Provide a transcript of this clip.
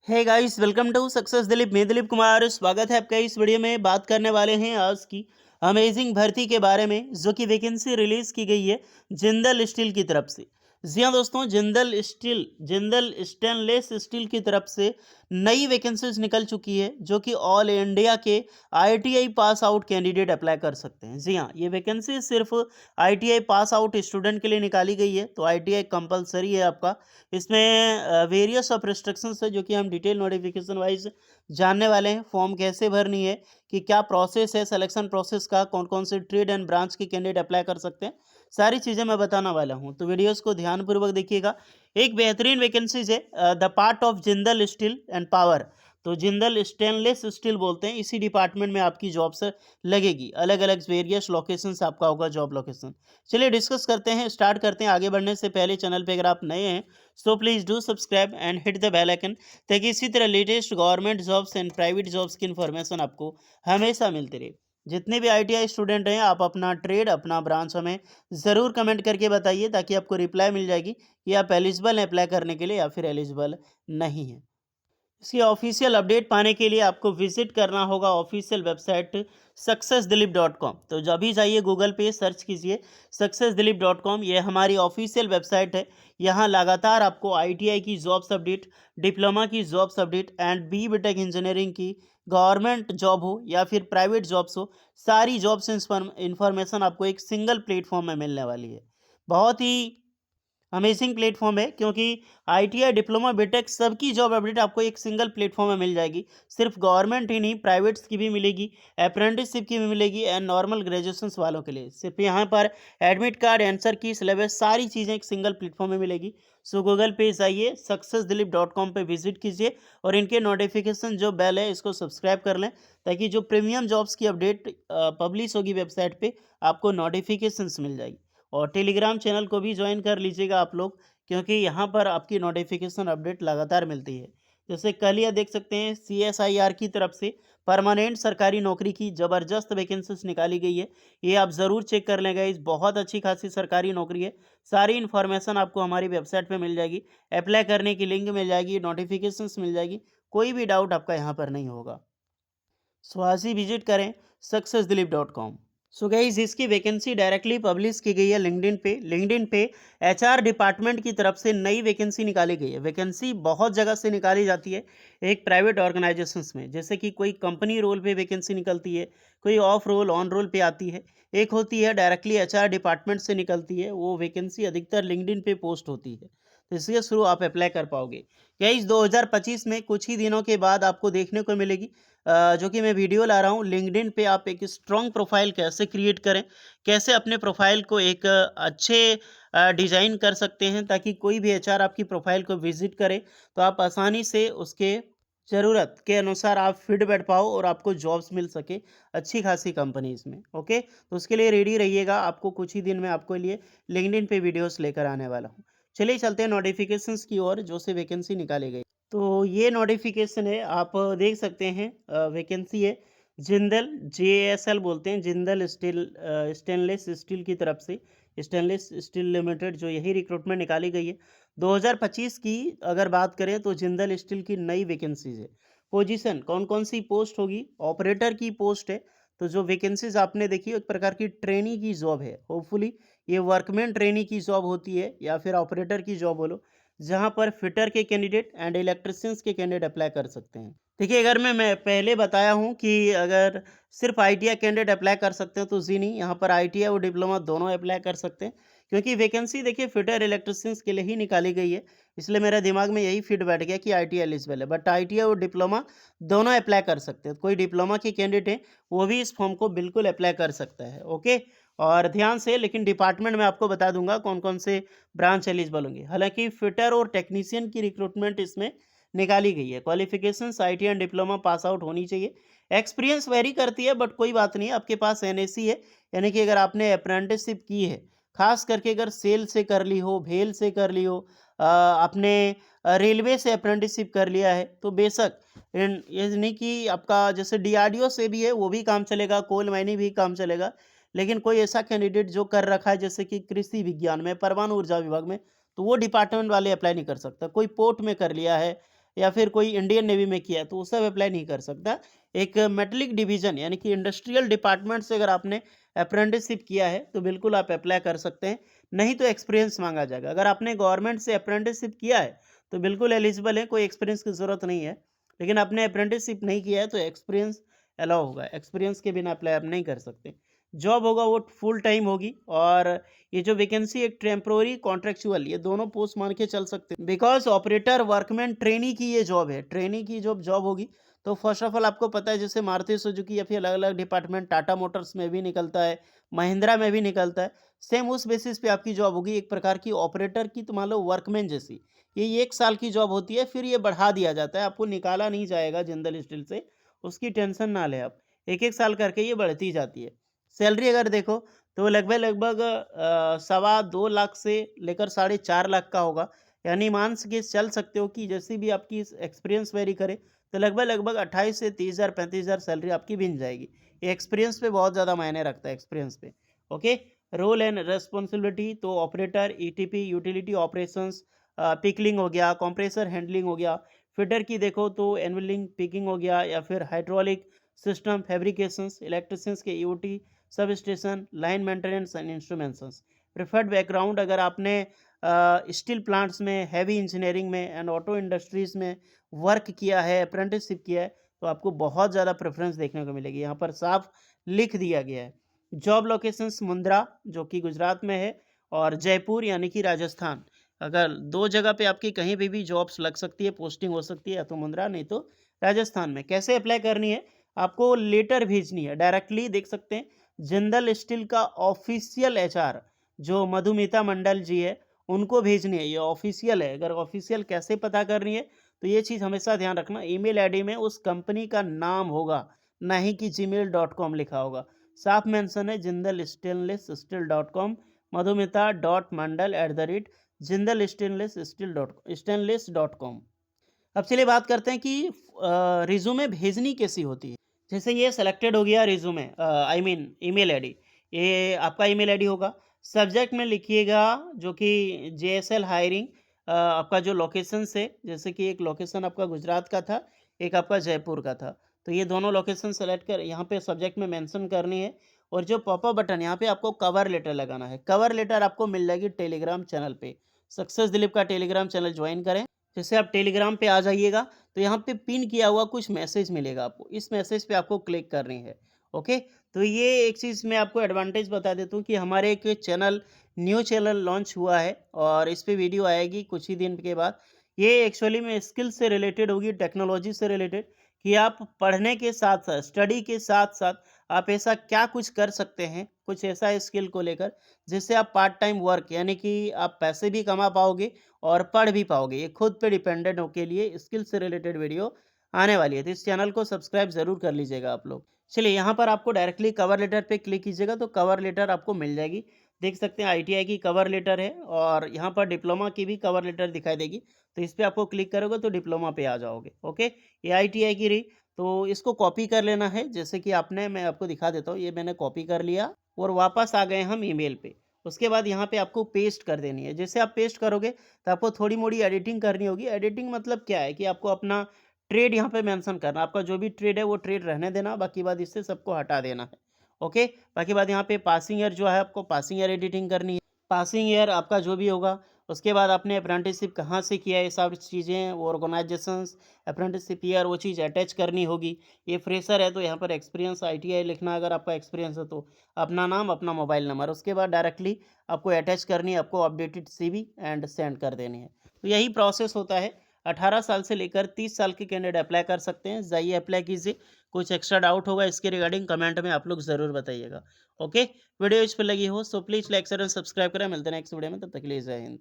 Hey guys, welcome to success Dilip. मैं दिलीप कुमार, स्वागत है आपका। इस वीडियो में बात करने वाले हैं आज की अमेजिंग भर्ती के बारे में, जो कि वैकेंसी रिलीज की गई है जिंदल स्टील की तरफ से। जी हाँ दोस्तों, जिंदल स्टेनलेस स्टील की तरफ से नई वैकेंसीज निकल चुकी है, जो कि ऑल इंडिया के ITI pass out candidate apply कर सकते हैं। जी हाँ, ये वैकेंसी सिर्फ आईटीआई पास आउट स्टूडेंट के लिए निकाली गई है, तो आईटीआई कंपलसरी है आपका। इसमें वेरियस ऑफ रिस्ट्रिक्शंस है, जो कि हम डिटेल नोटिफिकेशन वाइज जानने वाले हैं। फॉर्म कैसे भरनी है, कि क्या प्रोसेस है सिलेक्शन प्रोसेस का, कौन कौन से ट्रेड एंड ब्रांच के कैंडिडेट अप्लाई कर सकते हैं, सारी चीज़ें मैं बताने वाला हूं। तो वीडियोस को ध्यानपूर्वक देखिएगा। एक बेहतरीन वैकेंसीज है the part of Jindal steel and power. तो जिंदल स्टेनलेस स्टील बोलते हैं, इसी डिपार्टमेंट में आपकी जॉब्स लगेगी। अलग अलग वेरियस लोकेशंस आपका होगा जॉब लोकेशन। चलिए डिस्कस करते हैं, स्टार्ट करते हैं। आगे बढ़ने से पहले चैनल पे अगर आप नए हैं so please do subscribe and hit the bell icon, ताकि इसी तरह latest government jobs and private jobs की इन्फॉर्मेशन आपको हमेशा मिलती रहे। जितने भी आईटीआई स्टूडेंट हैं, आप अपना ट्रेड अपना ब्रांच हमें ज़रूर कमेंट करके बताइए, ताकि आपको रिप्लाई मिल जाएगी कि आप एलिजिबल हैं अप्लाई करने के लिए या फिर एलिजिबल नहीं हैं। इसकी ऑफिशियल अपडेट पाने के लिए आपको विजिट करना होगा ऑफिशियल वेबसाइट successdilip.com। तो जब भी जाइए गूगल पे सर्च कीजिए successdilip.com, ये हमारी ऑफिशियल वेबसाइट है। यहाँ लगातार आपको आईटीआई की जॉब्स अपडेट, डिप्लोमा की jobs update and B tech engineering की गवर्नमेंट जॉब हो या फिर प्राइवेट जॉब्स हो, सारी जॉब्स इंफॉर्मेशन आपको एक सिंगल प्लेटफॉर्म में मिलने वाली है। बहुत ही अमेजिंग प्लेटफॉर्म है, क्योंकि आईटीआई डिप्लोमा बीटेक सबकी जॉब अपडेट आपको एक सिंगल प्लेटफॉर्म में मिल जाएगी। सिर्फ गवर्नमेंट ही नहीं, प्राइवेट्स की भी मिलेगी, अप्रेंटिसशिप की भी मिलेगी एंड नॉर्मल ग्रेजुएशन वालों के लिए। सिर्फ यहाँ पर एडमिट कार्ड, आंसर की, सिलेबस, सारी चीज़ें एक सिंगल प्लेटफॉर्म में मिलेगी। सो गूगल पे जाइए, successdilip.com पे विजिट कीजिए और इनके नोटिफिकेशन जो बेल है इसको सब्सक्राइब कर लें, ताकि जो प्रीमियम जॉब्स की अपडेट पब्लिश होगी वेबसाइट पे, आपको नोटिफिकेशंस मिल जाएगी। और टेलीग्राम चैनल को भी ज्वाइन कर लीजिएगा आप लोग, क्योंकि यहाँ पर आपकी नोटिफिकेशन अपडेट लगातार मिलती है। जैसे कल ही देख सकते हैं सीएसआईआर की तरफ से परमानेंट सरकारी नौकरी की ज़बरदस्त वैकेंसीज निकाली गई है। ये आप ज़रूर चेक कर लेंगे, इस बहुत अच्छी खासी सरकारी नौकरी है। सारी इन्फॉर्मेशन आपको हमारी वेबसाइट पे मिल जाएगी, अप्लाई करने की लिंक मिल जाएगी, नोटिफिकेशंस मिल जाएगी, कोई भी डाउट आपका यहाँ पर नहीं होगा। सो आज ही विजिट करें successdilip.com। सो गाइस, इसकी वैकेंसी डायरेक्टली पब्लिश की गई है लिंक्डइन पे एचआर डिपार्टमेंट की तरफ से नई वैकेंसी निकाली गई है। वैकेंसी बहुत जगह से निकाली जाती है, एक प्राइवेट ऑर्गेनाइजेशंस में, जैसे कि कोई कंपनी रोल पे वैकेंसी निकलती है, कोई ऑफ रोल ऑन रोल पे आती है, एक होती है डायरेक्टली एचआर डिपार्टमेंट से निकलती है। वो वैकेंसी अधिकतर लिंक्डइन पे पोस्ट होती है, तो इसके थ्रू आप अप्लाई कर पाओगे। गाइस, 2025 में कुछ ही दिनों के बाद आपको देखने को मिलेगी, जो कि मैं वीडियो ला रहा हूँ। लिंक्डइन पे आप एक स्ट्रॉन्ग प्रोफाइल कैसे क्रिएट करें, कैसे अपने प्रोफाइल को एक अच्छे डिज़ाइन कर सकते हैं, ताकि कोई भी एचआर आपकी प्रोफाइल को विजिट करे तो आप आसानी से उसके ज़रूरत के अनुसार आप फिट बैठ पाओ और आपको जॉब्स मिल सके अच्छी खासी कंपनीज में। ओके, तो उसके लिए रेडी रहिएगा, आपको कुछ ही दिन में आपको लिए लिंक्डइन पे वीडियोस लेकर आने वाला हूँ। चलिए चलते हैं नोटिफिकेशंस की ओर, जो से वैकेंसी निकाली गई। तो ये नोटिफिकेशन है, आप देख सकते हैं। वैकेंसी है जिंदल, जेएसएल बोलते हैं, जिंदल स्टील स्टेनलेस स्टील की तरफ से, स्टेनलेस स्टील लिमिटेड, जो यही रिक्रूटमेंट निकाली गई है 2025 की। अगर बात करें तो जिंदल स्टील की नई वैकेंसीज है। पोजीशन कौन कौन सी पोस्ट होगी, ऑपरेटर की पोस्ट है। तो जो वैकेंसीज आपने देखी, एक प्रकार की ट्रेनी की जॉब है। होपफुली ये वर्कमैन ट्रेनी की जॉब होती है या फिर ऑपरेटर की जॉब बोलो, जहाँ पर फिटर के कैंडिडेट एंड इलेक्ट्रिशियंस के कैंडिडेट अप्लाई कर सकते हैं। देखिए, अगर मैं पहले बताया हूँ कि अगर सिर्फ आईटीआई कैंडिडेट अप्लाई कर सकते हैं, तो जी नहीं, यहाँ पर आईटीआई और डिप्लोमा दोनों अप्लाई कर सकते हैं, क्योंकि वैकेंसी देखिए फिटर इलेक्ट्रिशियंस के लिए ही निकाली गई है। इसलिए मेरे दिमाग में यही फिट बैठ गया कि आईटीआई एलिजिबल है, बट आईटीआई और डिप्लोमा दोनों अप्लाई कर सकते हैं। कोई डिप्लोमा के कैंडिडेट हैं, वो भी इस फॉर्म को बिल्कुल अप्लाई कर सकता है। ओके, और ध्यान से, लेकिन डिपार्टमेंट में आपको बता दूंगा कौन कौन से ब्रांच एलिजिबल होंगे। हालांकि फिटर और टेक्नीशियन की रिक्रूटमेंट इसमें निकाली गई है। Qualification IT and diploma pass out होनी चाहिए। एक्सपीरियंस वेरी करती है, बट कोई बात नहीं, आपके पास एनएसी है, यानी कि अगर आपने अप्रेंटिसशिप की है, खास करके अगर सेल से कर ली हो, भेल से कर ली हो, आपने रेलवे से अप्रेंटिसशिप कर लिया है, तो बेशक ये नहीं कि आपका जैसे डीआरडीओ से भी है वो भी काम चलेगा, कोल माइनिंग भी काम चलेगा। लेकिन कोई ऐसा कैंडिडेट जो कर रखा है जैसे कि कृषि विज्ञान में, परमाणु ऊर्जा विभाग में, तो वो डिपार्टमेंट वाले अप्लाई नहीं कर सकता। कोई पोर्ट में कर लिया है, या फिर कोई इंडियन नेवी में किया है तो वो सब अप्लाई नहीं कर सकता। एक मेटलिक डिवीज़न यानी कि इंडस्ट्रियल डिपार्टमेंट से अगर आपने अप्रेंटिसशिप किया है तो बिल्कुल आप अप्लाई कर सकते हैं, नहीं तो एक्सपीरियंस माँगा जाएगा। अगर आपने गवर्नमेंट से अप्रेंटिसशिप किया है तो बिल्कुल एलिजिबल है, कोई एक्सपीरियंस की ज़रूरत नहीं है। लेकिन आपने अप्रेंटिसशिप नहीं किया है तो एक्सपीरियंस अलाउ होगा, एक्सपीरियंस के बिना अप्लाई आप नहीं कर सकते। जॉब होगा वो फुल टाइम होगी और ये जो वैकेंसी एक टेम्पररी कॉन्ट्रेक्चुअल ये दोनों पोस्ट मान के चल सकते हैं। बिकॉज़ ऑपरेटर वर्कमैन ट्रेनी की ये जॉब है, ट्रेनी की जॉब होगी तो फर्स्ट ऑफ ऑल आपको पता है जैसे मारुति सुजुकी या फिर अलग-अलग डिपार्टमेंट टाटा मोटर्स में भी निकलता है, महिंद्रा में भी निकलता है। सेम उस बेसिस पे आपकी जॉब होगी एक प्रकार की ऑपरेटर की तो मान लो वर्कमैन जैसी। ये 1 साल की जॉब होती है फिर ये बढ़ा दिया जाता है, आपको निकाला नहीं जाएगा जिंदल स्टील से, उसकी टेंशन ना लें आप। 1-1 साल करके ये बढ़ती जाती है। सैलरी अगर देखो तो लगभग सवा 2 लाख से लेकर साढ़े 4 लाख का होगा। यानी मान के चल सकते हो कि जैसी भी आपकी एक्सपीरियंस वेरी करे तो लगभग 28 से 30,000 35,000 सैलरी आपकी मिल जाएगी। ये एक्सपीरियंस पे बहुत ज़्यादा मायने रखता है एक्सपीरियंस पे। ओके, रोल एंड रिस्पॉन्सिबिलिटी तो operator, ETP, utility operations, pickling हो गया, कंप्रेसर हैंडलिंग हो गया। फिटर की देखो तो एनवलिंग, पिकिंग हो गया या फिर हाइड्रोलिक सिस्टम फैब्रिकेशंस, इलेक्ट्रिशियंस के EOT, sub station, line maintenance and instruments. Preferred background अगर आपने स्टील प्लांट्स में, हैवी इंजीनियरिंग में एंड ऑटो इंडस्ट्रीज़ में वर्क किया है, अप्रेंटिसशिप किया है, तो आपको बहुत ज़्यादा प्रेफ़रेंस देखने को मिलेगी। यहाँ पर साफ लिख दिया गया है। जॉब लोकेशंस मुंद्रा जो कि गुजरात में है और जयपुर यानी कि राजस्थान। अगर 2 जगह पे आपकी कहीं भी जॉब्स लग सकती है, पोस्टिंग हो सकती है या तो मुंद्रा नहीं तो राजस्थान में। कैसे अप्लाई करनी है? आपको लेटर भेजनी है, डायरेक्टली देख सकते हैं जिंदल स्टील का ऑफिशियल एचआर जो मधुमिता मंडल जी है उनको भेजनी है, ये ऑफिशियल है। अगर ऑफिशियल कैसे पता करनी है तो ये चीज़ हमेशा ध्यान रखना, ईमेल आईडी में उस कंपनी का नाम होगा, ना ही कि gmail.com लिखा होगा। साफ मेंशन है Jindal stainless steel .com, Madhumita .Mandal @ Jindal stainless steel dot com. अब चलिए बात करते हैं कि रिज्यूमे भेजनी कैसी होती है। जैसे ये सेलेक्टेड हो गया resume, I mean email ID, ये आपका ईमेल आईडी होगा। सब्जेक्ट में लिखिएगा जो कि जेएसएल हायरिंग, आपका जो लोकेशन से, जैसे कि एक लोकेशन आपका गुजरात का था, एक आपका जयपुर का था, तो ये दोनों लोकेशन सेलेक्ट कर यहाँ पे सब्जेक्ट में मेंशन करनी है। और जो पॉपअप बटन यहाँ पे आपको कवर लेटर लगाना है। कवर लेटर आपको मिल जाएगी टेलीग्राम चैनल पे। सक्सेस दिलीप का टेलीग्राम चैनल ज्वाइन करें। जैसे आप टेलीग्राम पे आ जाइएगा तो यहाँ पे पिन किया हुआ कुछ मैसेज मिलेगा आपको, इस मैसेज पे आपको क्लिक करनी है। ओके, तो ये एक चीज़ मैं आपको एडवांटेज बता देता हूँ कि हमारे एक चैनल, न्यू चैनल लॉन्च हुआ है और इस पे वीडियो आएगी कुछ ही दिन के बाद। ये एक्चुअली में स्किल से रिलेटेड होगी, टेक्नोलॉजी से रिलेटेड, कि आप पढ़ने के साथ साथ, स्टडी के साथ साथ आप ऐसा क्या कुछ कर सकते हैं, कुछ ऐसा स्किल को लेकर जिससे आप पार्ट टाइम वर्क यानी कि आप पैसे भी कमा पाओगे और पढ़ भी पाओगे। ये खुद पे डिपेंडेंट हो के लिए स्किल से रिलेटेड वीडियो आने वाली है, तो इस चैनल को सब्सक्राइब ज़रूर कर लीजिएगा आप लोग। चलिए यहाँ पर आपको डायरेक्टली कवर लेटर पे क्लिक कीजिएगा तो कवर लेटर आपको मिल जाएगी। देख सकते हैं आईटीआई की कवर लेटर है और यहाँ पर डिप्लोमा की भी कवर लेटर दिखाई देगी। तो इस पे आपको क्लिक करोगे तो डिप्लोमा पे आ जाओगे। ओके, ये आईटीआई की रही, तो इसको कॉपी कर लेना है। जैसे कि आपने, मैं आपको दिखा देता हूँ, ये मैंने कॉपी कर लिया और वापस आ गए हम ईमेल पे। उसके बाद यहाँ पे आपको पेस्ट कर देनी है। जैसे आप पेस्ट करोगे तो आपको थोड़ी मोड़ी एडिटिंग करनी होगी। एडिटिंग मतलब क्या है कि आपको अपना ट्रेड यहाँ पे मेंशन करना, आपका जो भी ट्रेड है वो ट्रेड रहने देना, बाकी बाद इससे सबको हटा देना है। ओके, बाकी बाद यहाँ पे पासिंग ईयर जो है आपको पासिंग ईयर एडिटिंग करनी है। पासिंग ईयर आपका जो भी होगा, उसके बाद आपने अप्रेंटिसशिप कहाँ से किया है, ये सब चीज़ें, वो ऑर्गेनाइजेशंस, अप्रेंटिसशिप ईयर, वो चीज़ अटैच करनी होगी। ये फ्रेशर है तो यहाँ पर एक्सपीरियंस आईटीआई लिखना, अगर आपका एक्सपीरियंस है तो अपना नाम, अपना मोबाइल नंबर। उसके बाद डायरेक्टली आपको अटैच करनी है, आपको अपडेटेड सीवी एंड सेंड कर देनी है। तो यही प्रोसेस होता है। 18 साल से लेकर 30 साल के कैंडिडेट अप्लाई कर सकते हैं। जाइए अप्लाई कीजिए। कुछ एक्स्ट्रा डाउट होगा इसके रिगार्डिंग कमेंट में आप लोग ज़रूर बताइएगा। ओके, वीडियो इस पर लगी हो so please like share and subscribe करें। मिलते हैं नेक्स्ट वीडियो में, तब तक के लिए जय हिंद।